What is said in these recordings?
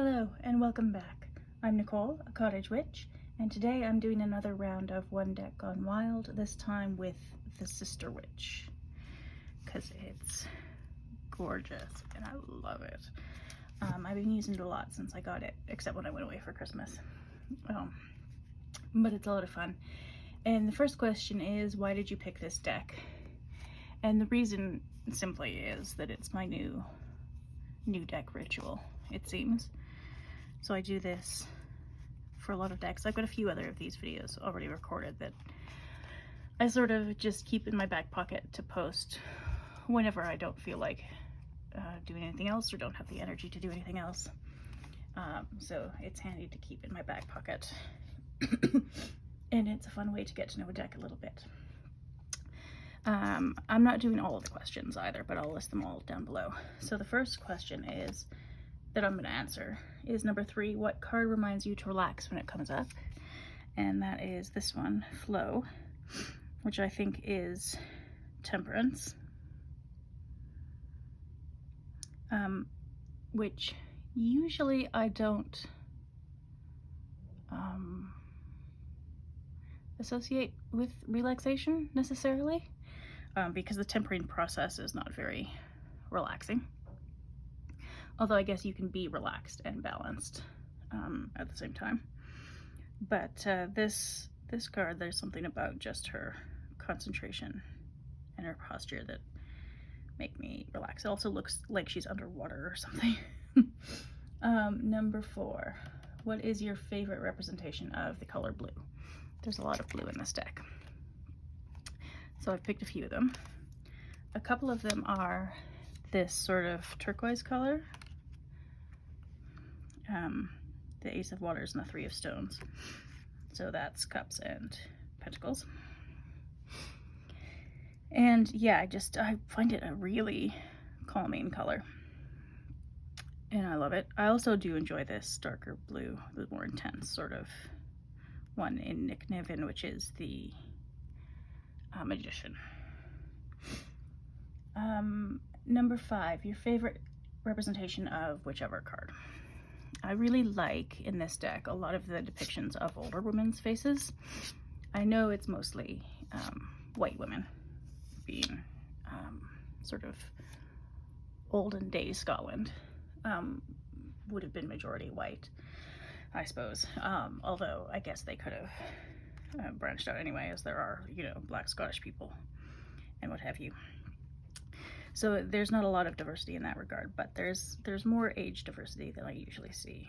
Hello and welcome back. I'm Nicole, a cottage witch, and today I'm doing another round of One Deck Gone Wild, this time with the Sister Witch, because it's gorgeous and I love it. I've been using it a lot since I got it, except when I went away for Christmas. But it's a lot of fun. And the first question is, why did you pick this deck? And the reason simply is that it's my new deck ritual, it seems. So I do this for a lot of decks. I've got a few other of these videos already recorded that I sort of just keep in my back pocket to post whenever I don't feel like doing anything else or don't have the energy to do anything else. So it's handy to keep in my back pocket. And it's a fun way to get to know a deck a little bit. I'm not doing all of the questions either, but I'll list them all down below. So the first question is that I'm going to answer is number 3. What card reminds you to relax when it comes up? And that is this one, Flow, which I think is Temperance, which usually I don't associate with relaxation necessarily, because the tempering process is not very relaxing. Although I guess you can be relaxed and balanced at the same time. But this card, there's something about just her concentration and her posture that make me relax. It also looks like she's underwater or something. Number 4. What is your favorite representation of the color blue? There's a lot of blue in this deck. So I've picked a few of them. A couple of them are this sort of turquoise color. The Ace of Waters and the Three of Stones. So that's Cups and Pentacles. And yeah, I find it a really calming color. And I love it. I also do enjoy this darker blue, the more intense sort of one in Nick Niven, which is the Magician. Number 5, your favorite representation of whichever card. I really like in this deck a lot of the depictions of older women's faces. I know it's mostly white women, being sort of olden days Scotland. Would have been majority white, I suppose. Although I guess they could have branched out anyway, as there are, Black Scottish people and what have you. So there's not a lot of diversity in that regard, but there's more age diversity than I usually see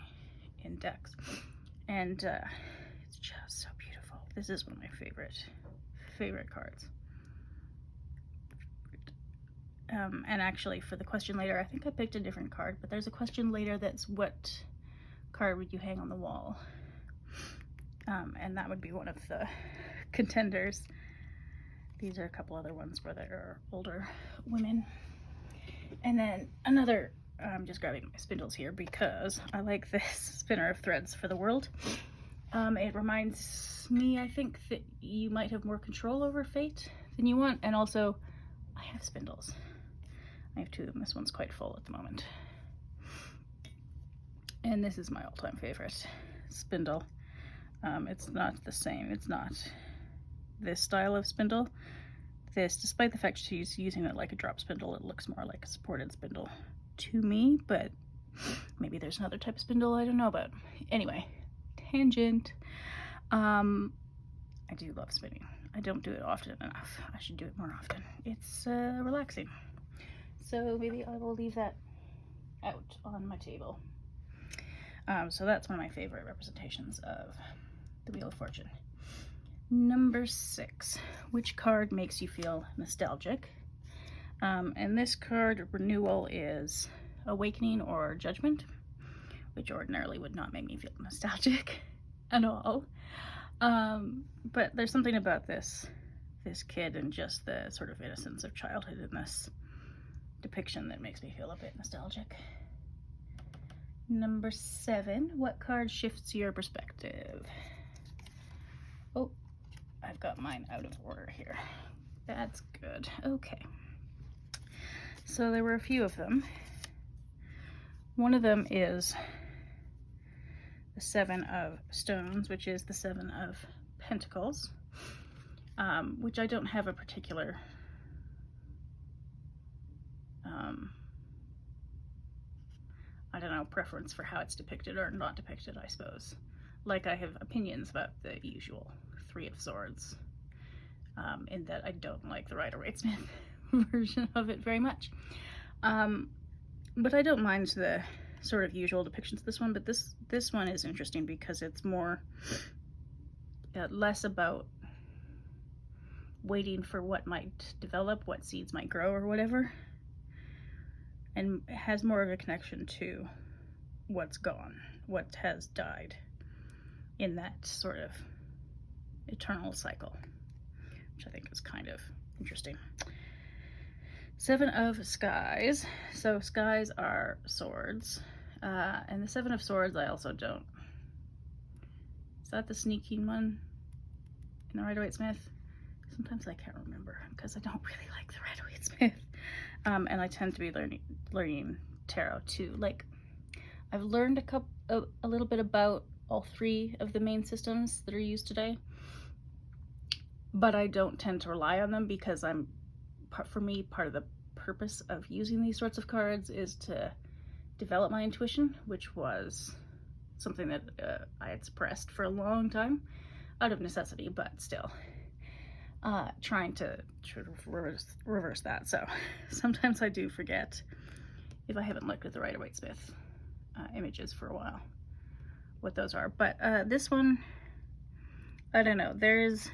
in decks. And it's just so beautiful. This is one of my favorite cards. And actually, for the question later, I think I picked a different card, but there's a question later that's what card would you hang on the wall? And that would be one of the contenders. These are a couple other ones where there are older women. And then another, I'm just grabbing my spindles here because I like this Spinner of Threads for the World. It reminds me, I think, that you might have more control over fate than you want. And also, I have spindles. I have 2 of them. This one's quite full at the moment. And this is my all-time favorite spindle. It's not the same. It's not this style of spindle. This, despite the fact she's using it like a drop spindle, it looks more like a supported spindle to me, but maybe there's another type of spindle I don't know about. Anyway, tangent. I do love spinning. I don't do it often enough. I should do it more often. It's relaxing. So maybe I will leave that out on my table. So that's one of my favorite representations of the Wheel of Fortune. Number 6, which card makes you feel nostalgic? And this card renewal is Awakening or Judgment, which ordinarily would not make me feel nostalgic at all. But there's something about this kid and just the sort of innocence of childhood in this depiction that makes me feel a bit nostalgic. Number 7, what card shifts your perspective? Oh, I've got mine out of order here. That's good. Okay. So there were a few of them. One of them is the Seven of Stones, which is the Seven of Pentacles, which I don't have a particular I don't know, preference for how it's depicted or not depicted, I suppose. Like, I have opinions about the usual Three of Swords, in that I don't like the Rider-Waite-Smith version of it very much. But I don't mind the sort of usual depictions of this one, but this one is interesting because it's more, less about waiting for what might develop, what seeds might grow or whatever, and has more of a connection to what's gone, what has died in that sort of eternal cycle, which I think is kind of interesting. Seven of Skies. So skies are swords. And the Seven of Swords I also don't. Is that the sneaking one in the Rider-Waite-Smith? Sometimes I can't remember because I don't really like the Rider-Waite-Smith. And I tend to be learning tarot too. Like, I've learned a little bit about all three of the main systems that are used today, but I don't tend to rely on them because for me, part of the purpose of using these sorts of cards is to develop my intuition, which was something that I had suppressed for a long time out of necessity, but still trying to reverse that. So sometimes I do forget, if I haven't looked at the Rider-Waite-Smith images for a while, what those are. But this one, I don't know, there's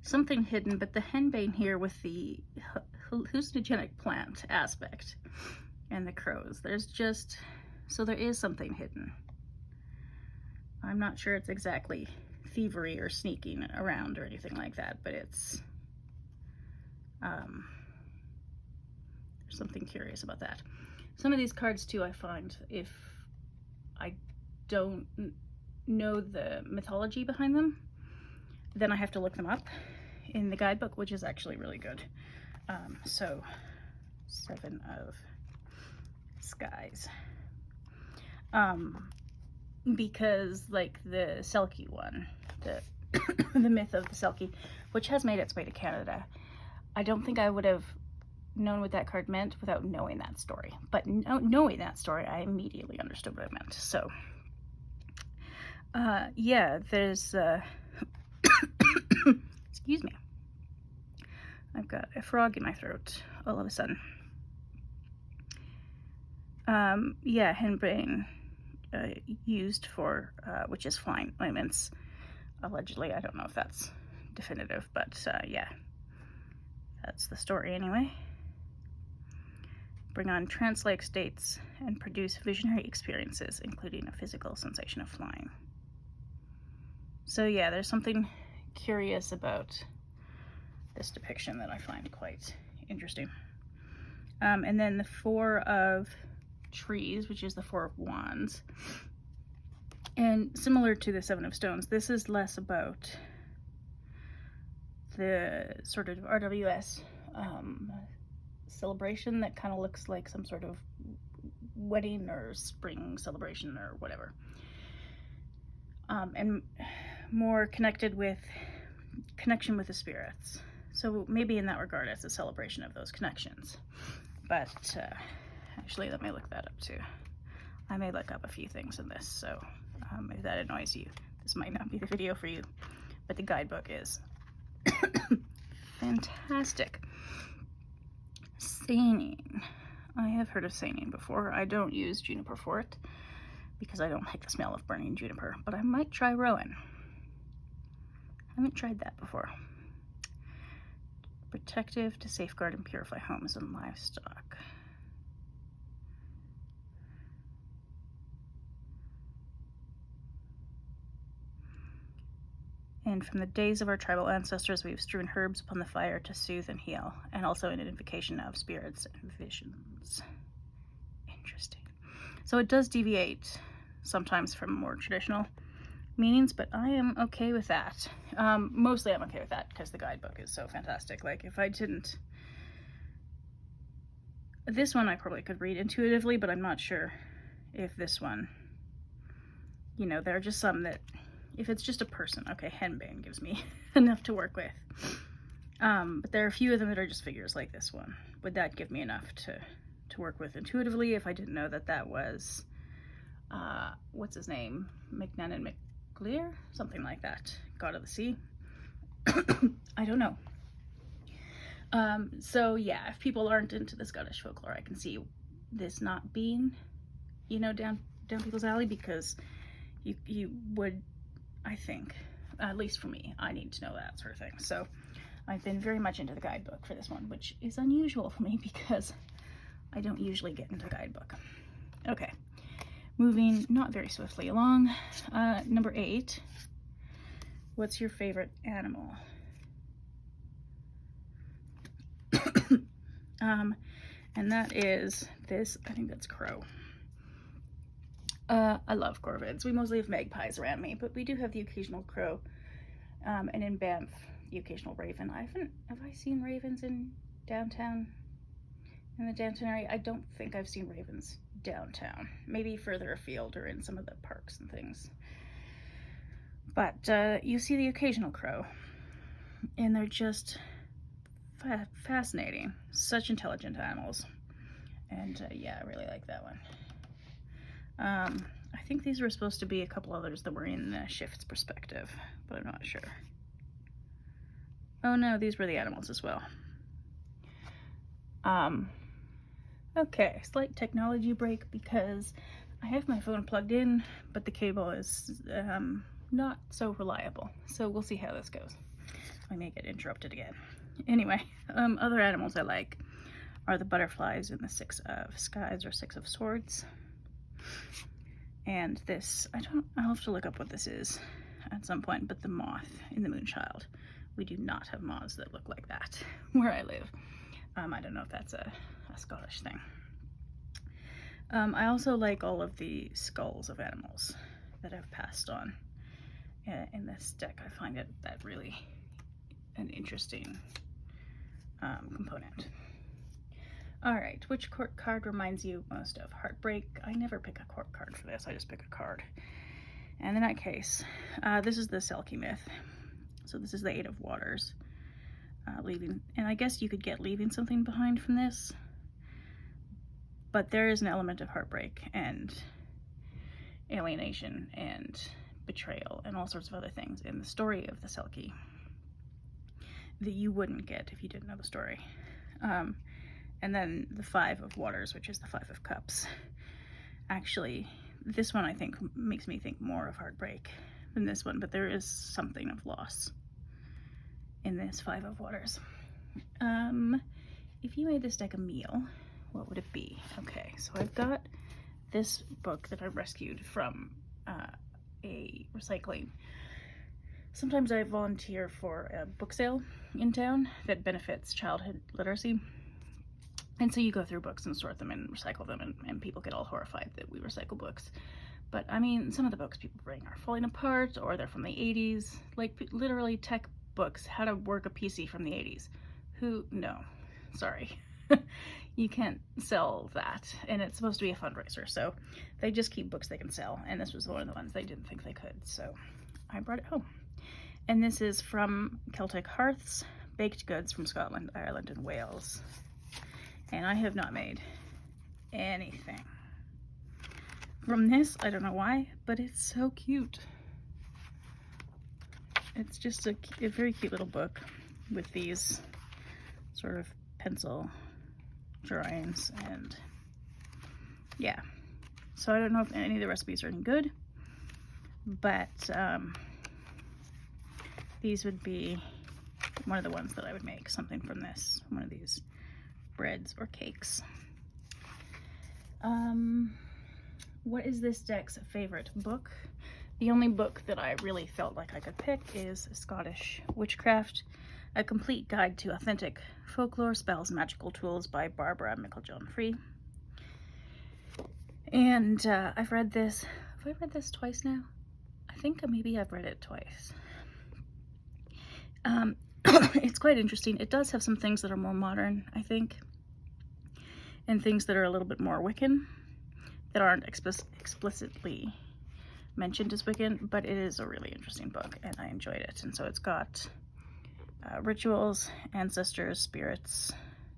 something hidden, but the henbane here with the hallucinogenic plant aspect and the crows, there's just, so there is something hidden. I'm not sure it's exactly thievery or sneaking around or anything like that, but it's there's something curious about that. Some of these cards too, I find, if I don't know the mythology behind them, then I have to look them up in the guidebook, which is actually really good. So Seven of Skies, because like the Selkie one, the the myth of the Selkie, which has made its way to Canada, I don't think I would have known what that card meant without knowing that story. But knowing that story, I immediately understood what it meant. So yeah, there's excuse me, I've got a frog in my throat all of a sudden. Yeah, henbane used for witches' flying ointments, allegedly. I don't know if that's definitive, but yeah, that's the story anyway. Bring on trance-like states and produce visionary experiences, including a physical sensation of flying. So yeah, there's something curious about this depiction that I find quite interesting. And then the Four of Trees, which is the Four of Wands. And similar to the Seven of Stones, this is less about the sort of RWS celebration that kind of looks like some sort of wedding or spring celebration or whatever. And more connected with connection with the spirits. So maybe in that regard, it's a celebration of those connections. But actually, let me look that up too. I may look up a few things in this, so if that annoys you, this might not be the video for you. But the guidebook is fantastic. Saning. I have heard of saning before. I don't use juniper for it because I don't like the smell of burning juniper, but I might try rowan. I haven't tried that before. Protective to safeguard and purify homes and livestock. And from the days of our tribal ancestors, we've strewn herbs upon the fire to soothe and heal, and also an invocation of spirits and visions. Interesting. So it does deviate sometimes from more traditional meanings, but I am okay with that. Mostly I'm okay with that because the guidebook is so fantastic. Like, if I didn't... This one I probably could read intuitively, but I'm not sure if this one you know, there are just some that, if it's just a person, okay, henbane gives me enough to work with. But there are a few of them that are just figures like this one. Would that give me enough to work with intuitively if I didn't know that that was, what's his name? McNannon McClear? Something like that. God of the Sea. I don't know. So yeah, if people aren't into the Scottish folklore, I can see this not being, you know, down people's alley, because you would, I think, at least for me, I need to know that sort of thing. So I've been very much into the guidebook for this one, which is unusual for me because I don't usually get into guidebook. Okay, moving not very swiftly along. Number 8, what's your favorite animal? And that is this, I think that's crow. I love corvids. We mostly have magpies around me, but we do have the occasional crow. And in Banff, the occasional raven. Have I seen ravens in downtown? In the downtown area? I don't think I've seen ravens downtown. Maybe further afield or in some of the parks and things. But you see the occasional crow, and they're just fascinating. Such intelligent animals. And yeah, I really like that one. I think these were supposed to be a couple others that were in Shift's perspective, but I'm not sure. Oh no, these were the animals as well. Okay, slight technology break because I have my phone plugged in, but the cable is not so reliable. So we'll see how this goes. I may get interrupted again. Anyway, other animals I like are the butterflies in the 6 of Skies or 6 of Swords. And this, I'll have to look up what this is at some point, but the moth in the Moonchild. We do not have moths that look like that where I live. I don't know if that's a Scottish thing. I also like all of the skulls of animals that have passed on in this deck. I find that really an interesting component. All right, which court card reminds you most of Heartbreak? I never pick a court card for this, I just pick a card. And in that case, this is the Selkie myth. So this is the 8 of Waters. Leaving, and I guess you could get leaving something behind from this, but there is an element of heartbreak and alienation and betrayal and all sorts of other things in the story of the Selkie that you wouldn't get if you didn't know the story. And then the 5 of Waters, which is the 5 of Cups. Actually, this one I think makes me think more of heartbreak than this one, but there is something of loss in this 5 of Waters. If you made this deck a meal, what would it be? Okay, so I've got this book that I rescued from a recycling. Sometimes I volunteer for a book sale in town that benefits childhood literacy. And so you go through books and sort them and recycle them, and people get all horrified that we recycle books. But I mean, some of the books people bring are falling apart, or they're from the 80s, like literally tech books, how to work a PC from the 80s. No, sorry. You can't sell that, and it's supposed to be a fundraiser, so they just keep books they can sell, and this was one of the ones they didn't think they could, so I brought it home. And this is from Celtic Hearths, baked goods from Scotland, Ireland, and Wales. And I have not made anything from this. I don't know why, but it's so cute. It's just a very cute little book with these sort of pencil drawings, and yeah. So I don't know if any of the recipes are any good, but these would be one of the ones that I would make, something from this, one of these breads or cakes. What is this deck's favorite book? The only book that I really felt like I could pick is Scottish Witchcraft, A Complete Guide to Authentic Folklore, Spells, and Magical Tools by Barbara Mickle-John-Free. And I've read this, have I read this twice now? I think maybe I've read it twice. It's quite interesting. It does have some things that are more modern, I think, and things that are a little bit more Wiccan that aren't explicitly mentioned as Wiccan, but it is a really interesting book and I enjoyed it. And so it's got rituals, ancestors, spirits,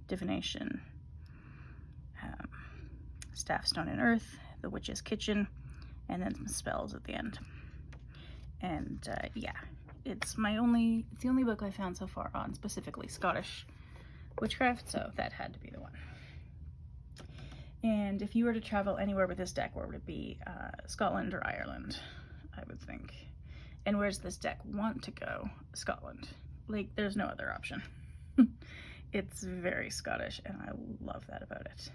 divination, staff, stone, and earth, the witch's kitchen, and then some spells at the end. And yeah, it's the only book I found so far on specifically Scottish witchcraft, so that had to be the one. And if you were to travel anywhere with this deck, where would it be? Scotland or Ireland, I would think. And where's this deck want to go? Scotland. Like, there's no other option. It's very Scottish, and I love that about it.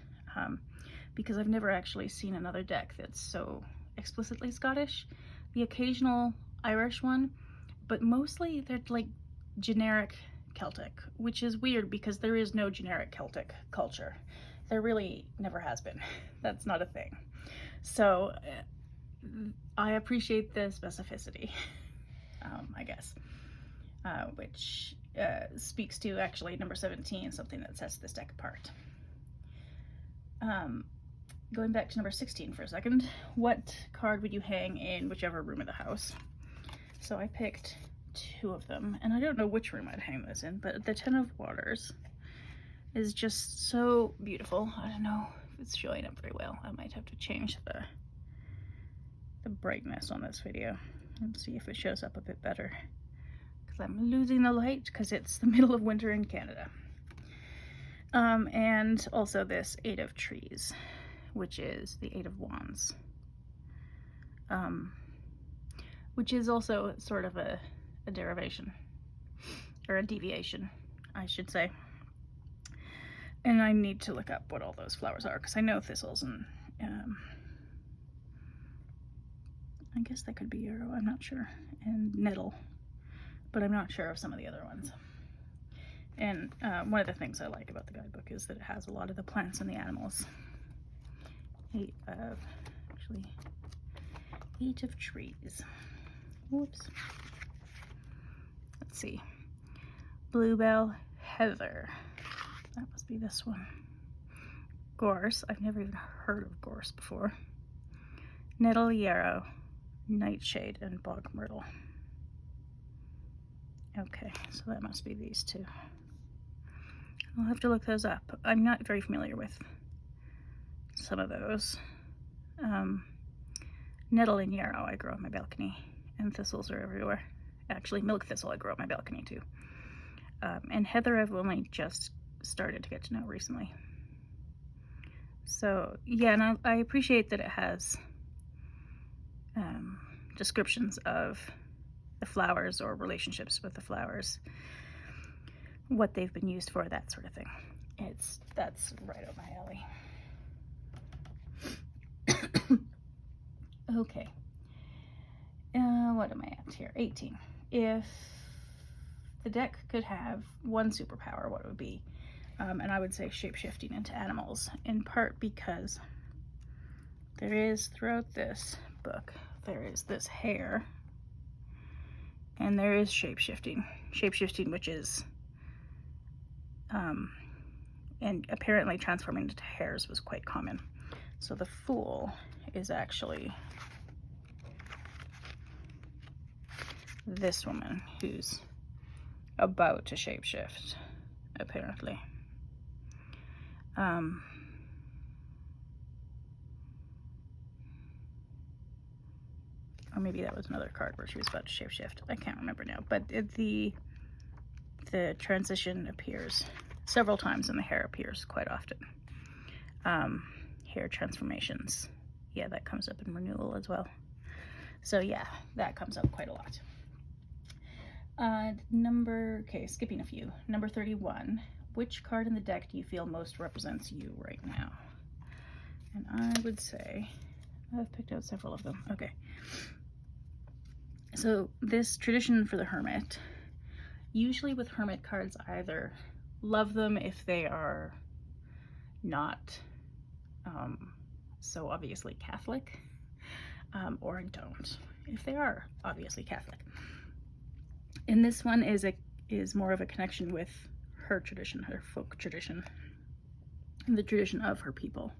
Because I've never actually seen another deck that's so explicitly Scottish. The occasional Irish one, but mostly they're like generic Celtic, which is weird because there is no generic Celtic culture. There really never has been. That's not a thing. So I appreciate the specificity, I guess, which speaks to actually number 17, something that sets this deck apart. Going back to number 16 for a second, what card would you hang in whichever room of the house? So I picked 2 of them, and I don't know which room I'd hang this in, but the Ten of Waters is just so beautiful. I don't know if it's showing up very well. I might have to change the brightness on this video and see if it shows up a bit better, because I'm losing the light because it's the middle of winter in Canada. And also this 8 of Trees, which is the 8 of Wands, which is also sort of a derivation, or a deviation, I should say. And I need to look up what all those flowers are, because I know thistles and I guess that could be yarrow, I'm not sure, and nettle, but I'm not sure of some of the other ones. And one of the things I like about the guidebook is that it has a lot of the plants and the animals. 8 of Trees. Whoops. Let's see. Bluebell, Heather. That must be this one. Gorse. I've never even heard of gorse before. Nettle, yarrow, nightshade, and bog myrtle. Okay, so that must be these 2. I'll have to look those up. I'm not very familiar with some of those. Nettle and yarrow I grow on my balcony, and thistles are everywhere. Actually, milk thistle I grow on my balcony too. And heather I've only just started to get to know recently. So yeah, and I appreciate that it has descriptions of the flowers or relationships with the flowers, what they've been used for, that sort of thing. That's right up my alley. Okay. What am I at here? 18. If the deck could have one superpower, what it would be? And I would say shape-shifting into animals, in part because there is, throughout this book, there is this hare, and there is shape-shifting. Shape-shifting, which is, and apparently transforming into hares was quite common. So the Fool is actually this woman who's about to shapeshift, apparently. Or maybe that was another card where she was about to shapeshift. I can't remember now, but the transition appears several times, and the hair appears quite often. Hair transformations, yeah, that comes up in renewal as well. So yeah, that comes up quite a lot. Okay, skipping a few. Number 31. Which card in the deck do you feel most represents you right now? And I would say, I've picked out several of them. Okay. So this tradition for the Hermit, usually with Hermit cards, I either love them if they are not so obviously Catholic, or I don't if they are obviously Catholic. And this one is more of a connection with her tradition, her folk tradition, and the tradition of her people.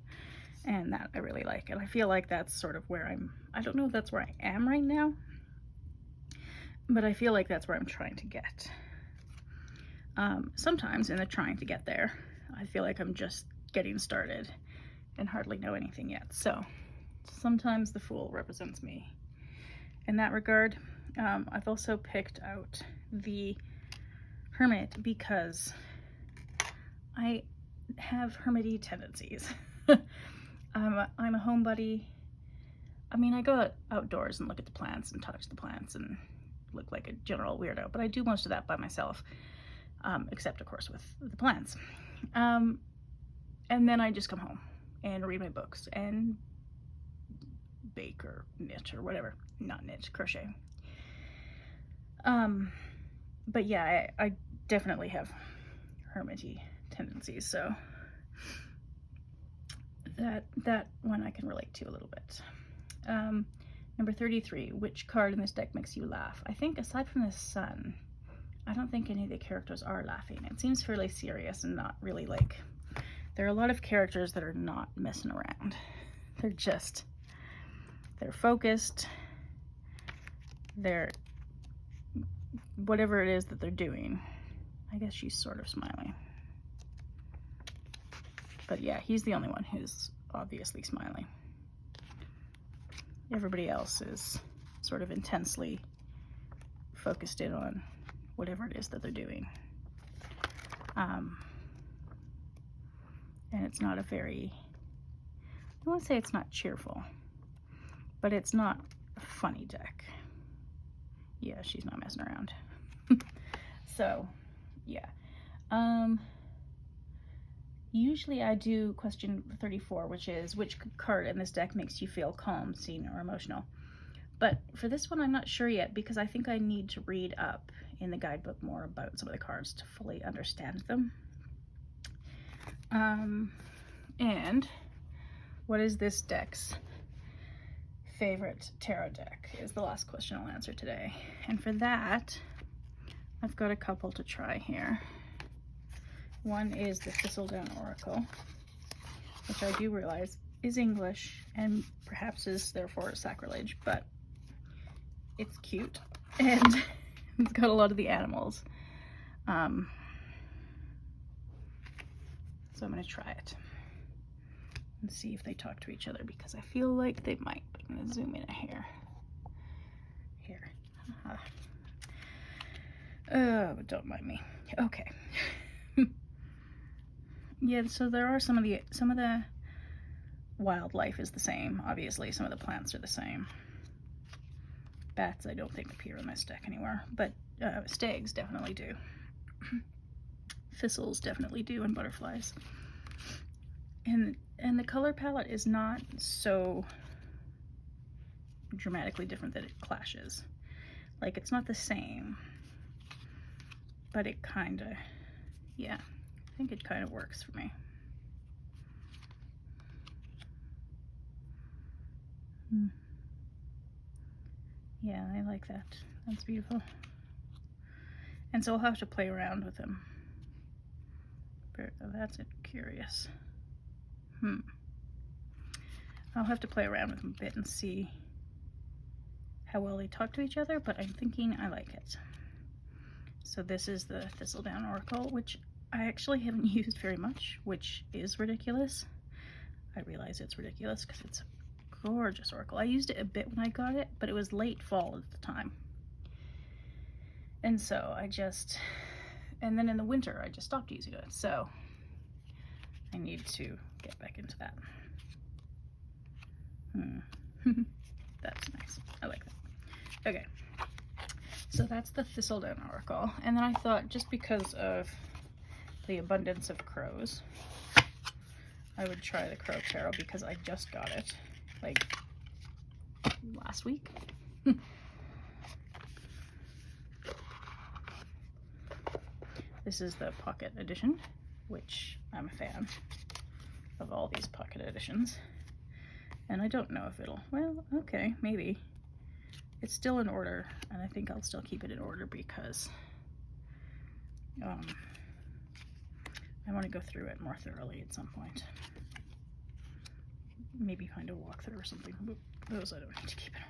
And that I really like. And I feel like that's sort of where I don't know if that's where I am right now, but I feel like that's where I'm trying to get. Sometimes in the trying to get there, I feel like I'm just getting started and hardly know anything yet. So sometimes the Fool represents me in that regard. I've also picked out the Hermit because I have hermity tendencies. I'm a homebody. I mean, I go outdoors and look at the plants and talk to the plants and look like a general weirdo, but I do most of that by myself, except of course with the plants. And then I just come home and read my books and bake or knit or whatever. Not knit, crochet. But yeah, I definitely have hermity tendencies, so that one I can relate to a little bit. Number 33, which card in this deck makes you laugh? I think aside from the sun, I don't think any of the characters are laughing. It seems fairly serious and not really like, there are a lot of characters that are not messing around. They're focused, they're, whatever it is that they're doing. I guess she's sort of smiling. But yeah, he's the only one who's obviously smiling. Everybody else is sort of intensely focused in on whatever it is that they're doing. And it's not a very, I won't say it's not cheerful, but it's not a funny deck. Yeah, she's not messing around. So, yeah. Usually I do question 34, which is which card in this deck makes you feel calm, seen, or emotional. But for this one, I'm not sure yet because I think I need to read up in the guidebook more about some of the cards to fully understand them. And what is this deck's favorite tarot deck is the last question I'll answer today. And for that, I've got a couple to try here. One is the Thistledown Oracle, which I do realize is English and perhaps is therefore sacrilege, but it's cute and it's got a lot of the animals. So I'm going to try it and see if they talk to each other because I feel like they might. But I'm going to zoom in a hair. Here. Oh, don't mind me. Okay. Yeah, so there are some of the wildlife is the same, obviously. Some of the plants are the same. Bats I don't think appear in this deck anywhere, but stags definitely do. Thistles definitely do, and butterflies. And the color palette is not so dramatically different that it clashes. Like, it's not the same, but it kind of, yeah. I think it kind of works for me. Yeah, I like that. That's beautiful. And so I'll have to play around with them. That's curious. I'll have to play around with them a bit and see how well they talk to each other, but I'm thinking I like it. So this is the Thistledown Oracle, which I actually haven't used very much, which is ridiculous. I realize it's ridiculous because it's a gorgeous oracle. I used it a bit when I got it, but it was late fall at the time. And so and then in the winter, I just stopped using it. So I need to get back into that. That's nice. I like that. Okay. So that's the Thistledown Oracle. And then I thought, just because of the abundance of crows, I would try the Crow Tarot because I just got it, like, last week. This is the pocket edition, which I'm a fan of all these pocket editions. And I don't know if it'll, well, okay, maybe. It's still in order, and I think I'll still keep it in order because I want to go through it more thoroughly at some point. maybe find a walkthrough or something. Those I don't need to keep in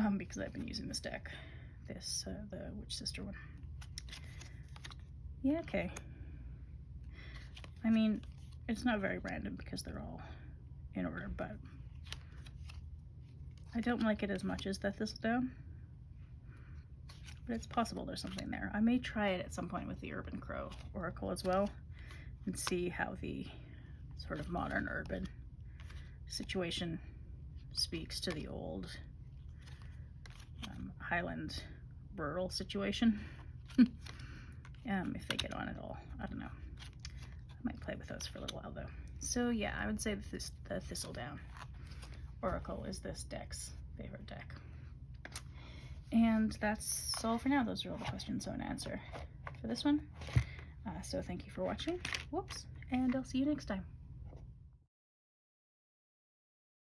order because I've been using this deck, the Witch Sister one. Yeah, okay. I mean, it's not very random because they're all in order, but I don't like it as much as the Thistledown. But it's possible there's something there. I may try it at some point with the Urban Crow Oracle as well and see how the sort of modern urban situation speaks to the old Highland rural situation. If they get on at all. I don't know. I might play with those for a little while though. So yeah, I would say that the Thistledown Oracle is this deck's favorite deck. And that's all for now. Those are all the questions I want to answer for this one. So thank you for watching. Whoops. And I'll see you next time.